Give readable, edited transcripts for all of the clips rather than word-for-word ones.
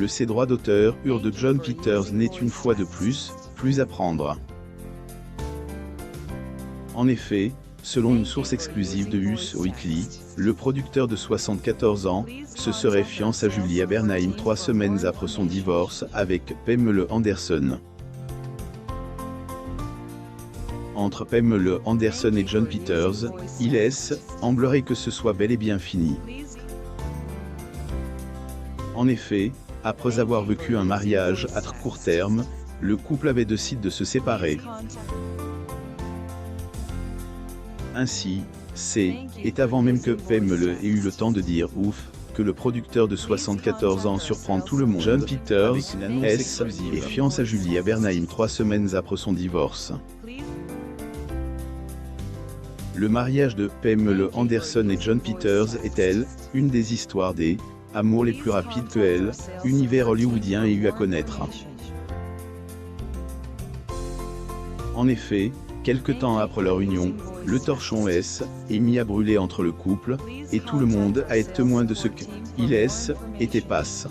Ses droits d'auteur de Jon Peters n'est une fois de plus à prendre. En effet, selon une source exclusive de Us Weekly, le producteur de 74 ans se serait fiancé à Julia Bernheim 3 semaines après son divorce avec Pamela Anderson. Entre Pamela Anderson et Jon Peters, il semblerait que ce soit bel et bien fini. En effet, après avoir vécu un mariage à court terme, le couple avait décidé de se séparer. Ainsi, c'est avant même que Pamela ait eu le temps de dire « ouf », que le producteur de 74 ans surprend tout le monde. Jon Peters est fiancé à Julia Bernheim 3 semaines après son divorce. Le mariage de Pamela Anderson et Jon Peters est une des histoires des amours les plus rapides que l'univers hollywoodien ait eu à connaître. En effet, quelque temps après leur union, le torchon est mis à brûler entre le couple, et tout le monde a été témoin de ce qu'il était passe.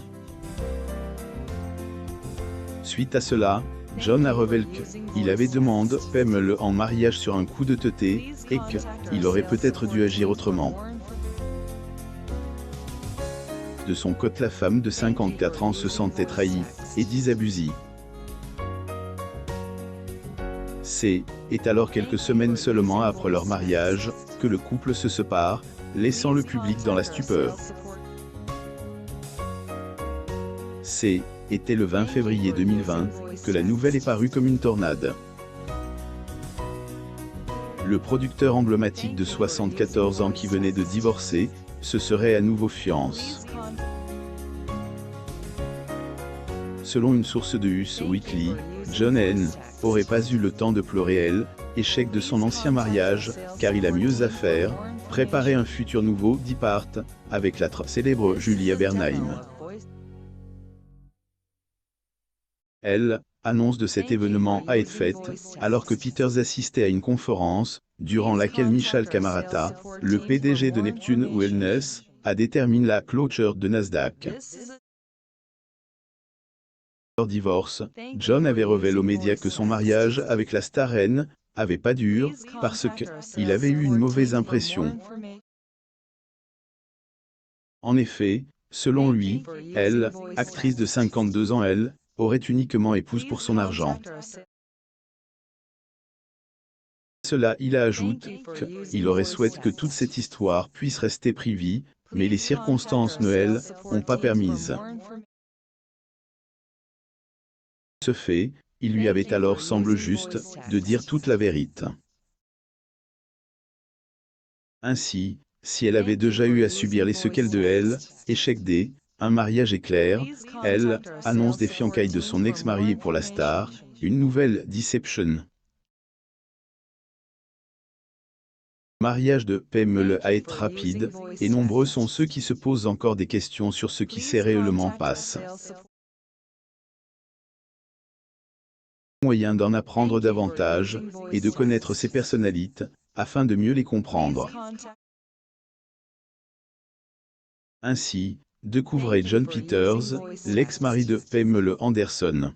Suite à cela, Jon a révélé qu'il avait demandé Pamela en mariage sur un coup de tête et qu'il aurait peut-être dû agir autrement. De son côté, la femme de 54 ans se sentait trahie et désabusée. C'est alors quelques semaines seulement après leur mariage que le couple se sépare, laissant le public dans la stupeur. C'était le 20 février 2020 que la nouvelle est parue comme une tornade. Le producteur emblématique de 74 ans qui venait de divorcer se serait à nouveau fiancé. Selon une source de Us Weekly, Jon n'aurait pas eu le temps de pleurer l'échec de son ancien mariage, car il a mieux à faire, préparer un futur nouveau départ avec la célèbre Julia Bernheim. L'annonce de cet événement a été faite alors que Peters assistait à une conférence, durant laquelle Michal Camarata, le PDG de Neptune Wellness, a déterminé la clôture de Nasdaq. Leur divorce, Jon avait révélé aux médias que son mariage avec la star avait pas duré parce qu'il avait eu une mauvaise impression. En effet, selon lui, actrice de 52 ans, aurait uniquement épouse pour son argent. Cela, il ajoute qu'il aurait souhaité que toute cette histoire puisse rester privée, mais les circonstances n'ont pas permis. Ce fait, il lui avait alors semblé juste de dire toute la vérité. Ainsi, si elle avait déjà eu à subir les séquelles de échec un mariage éclair, annonce des fiançailles de son ex-mari pour la star, une nouvelle déception. Le mariage de Pamela a été rapide, et nombreux sont ceux qui se posent encore des questions sur ce qui s'est réellement passé. Moyen d'en apprendre davantage, et de connaître ses personnalités, afin de mieux les comprendre. Ainsi, découvrez Jon Peters, l'ex-mari de Pamela Anderson.